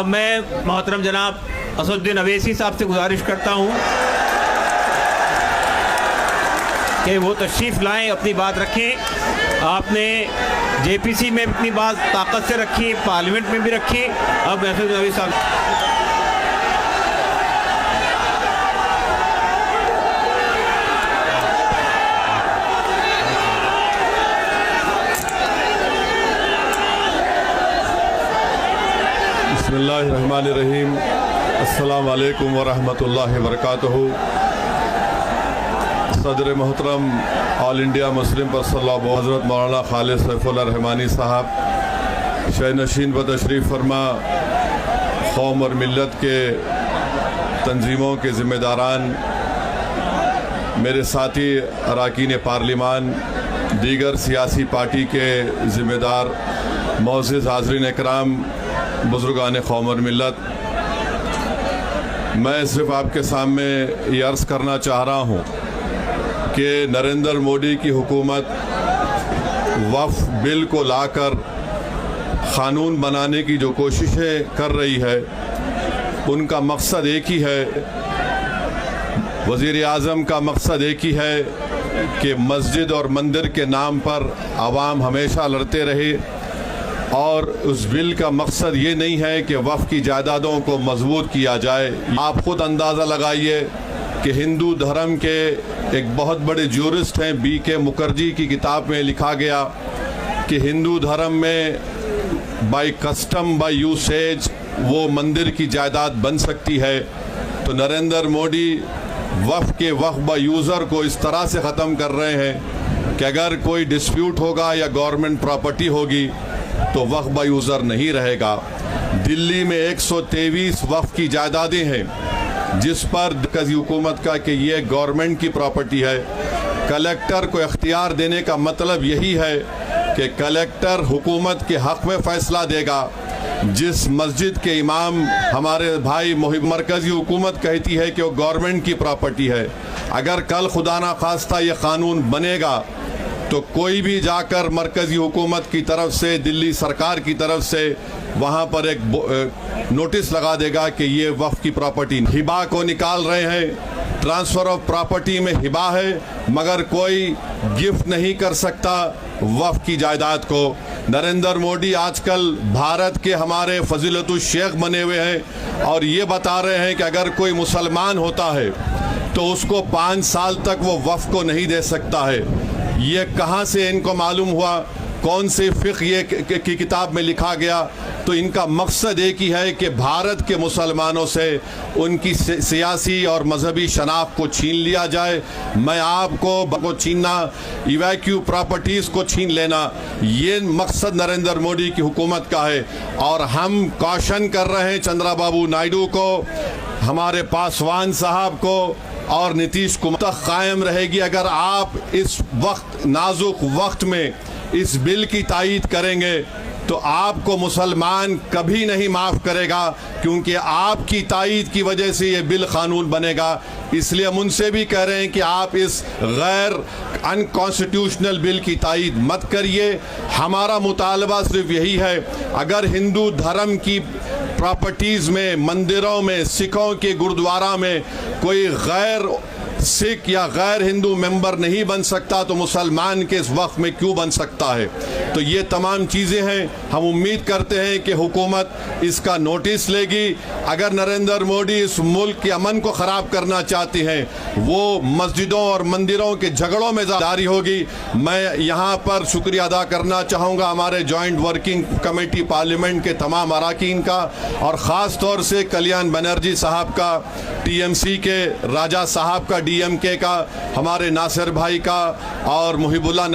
मैं मोहतरम जनाब असदुद्दीन अवैसी साहब से गुजारिश करता हूँ कि वो तशरीफ़ लाएं, अपनी बात रखें। आपने जेपीसी में अपनी बात ताकत से रखी, पार्लियामेंट में भी रखी। अब असदुद्दीन अवैसी साहब बिस्मिल्लाहिर्रहमानिर्रहीम। अस्सलाम वालेकुम वरहमतुल्लाहि वबरकातुहू। सदर मोहतरम ऑल इंडिया मुस्लिम पर्सनल हज़रत मौलाना खालिद सैफुल्लाह रहमानी साहब शहनशीन व तशरीफ़ फरमा, कौम और मिल्लत के तंजीमों के ज़िम्मेदारान, मेरे साथी अरकान पार्लिमान, दीगर सियासी पार्टी के ज़िम्मेदार, मोअज़्ज़िज़ हाज़रीन इकराम, बुज़ुर्गान कौम और मिल्लत, मैं सिर्फ आपके सामने ये अर्ज़ करना चाह रहा हूँ कि नरेंद्र मोदी की हुकूमत वक्फ बिल को लाकर क़ानून बनाने की जो कोशिशें कर रही है, उनका मकसद एक ही है, वज़ीर आज़म का मकसद एक ही है कि मस्जिद और मंदिर के नाम पर आवाम हमेशा लड़ते रहे। और उस बिल का मकसद ये नहीं है कि वक्फ की जायदादों को मजबूत किया जाए। आप खुद अंदाज़ा लगाइए कि हिंदू धर्म के एक बहुत बड़े ज्यूरिस्ट हैं, BK मुखर्जी की किताब में लिखा गया कि हिंदू धर्म में बाय कस्टम बाय यूसेज वो मंदिर की जायदाद बन सकती है। तो नरेंद्र मोदी वक्फ बाय यूज़र को इस तरह से ख़त्म कर रहे हैं कि अगर कोई डिस्प्यूट होगा या गवर्नमेंट प्रॉपर्टी होगी तो वक्फ बाय यूज़र नहीं रहेगा। दिल्ली में 123 वक्फ की जायदादें हैं जिस पर मरकज़ी हुकूमत का कि ये गवर्नमेंट की प्रॉपर्टी है। कलेक्टर को इख्तियार देने का मतलब यही है कि कलेक्टर हुकूमत के हक़ में फ़ैसला देगा। जिस मस्जिद के इमाम हमारे भाई मरकज़ी हुकूमत कहती है कि वो गवर्नमेंट की प्रॉपर्टी है, अगर कल खुदा ना खास्ता ये क़ानून बनेगा तो कोई भी जाकर मरकज़ी हुकूमत की तरफ से, दिल्ली सरकार की तरफ से वहाँ पर एक नोटिस लगा देगा कि ये वक्फ की प्रॉपर्टी। हिबा को निकाल रहे हैं, ट्रांसफ़र ऑफ प्रॉपर्टी में हिबा है, मगर कोई गिफ्ट नहीं कर सकता वक्फ की जायदाद को। नरेंद्र मोदी आजकल भारत के हमारे फजीलतुल शेख बने हुए हैं और ये बता रहे हैं कि अगर कोई मुसलमान होता है तो उसको 5 साल तक वो वक्फ को नहीं दे सकता है। ये कहाँ से इनको मालूम हुआ, कौन से फ़िक़्ह ये की किताब में लिखा गया? तो इनका मकसद एक ही है कि भारत के मुसलमानों से उनकी सियासी और मजहबी शनाख्त को छीन लिया जाए। मैं आपको छीनना, इवैक्यू प्रॉपर्टीज़ को छीन लेना, ये मकसद नरेंद्र मोदी की हुकूमत का है। और हम कॉशन कर रहे हैं चंद्रबाबू नायडू को, हमारे पासवान साहब को और नीतीश कुमार तक कायम रहेगी अगर आप इस वक्त नाजुक वक्त में इस बिल की तायीद करेंगे तो आपको मुसलमान कभी नहीं माफ़ करेगा, क्योंकि आपकी तायीद की वजह से ये बिल क़ानून बनेगा। इसलिए हम उनसे भी कह रहे हैं कि आप इस गैर अनकॉन्स्टिट्यूशनल बिल की तायीद मत करिए। हमारा मुतालबा सिर्फ यही है, अगर हिंदू धर्म की प्रॉपर्टीज़ में, मंदिरों में, सिखों के गुरुद्वारा में कोई गैर सिख या गैर हिंदू मेंबर नहीं बन सकता तो मुसलमान के इस वक्त में क्यों बन सकता है? तो ये तमाम चीज़ें हैं। हम उम्मीद करते हैं कि हुकूमत इसका नोटिस लेगी। अगर नरेंद्र मोदी इस मुल्क के अमन को ख़राब करना चाहते हैं, वो मस्जिदों और मंदिरों के झगड़ों में जारी होगी। मैं यहाँ पर शुक्रिया अदा करना चाहूँगा हमारे जॉइंट वर्किंग कमेटी पार्लियामेंट के तमाम अरकान का, और ख़ास तौर से कल्याण बनर्जी साहब का, TMC के राजा साहब का, DMK का, हमारे नासिर भाई का और मुहिबुल्लाह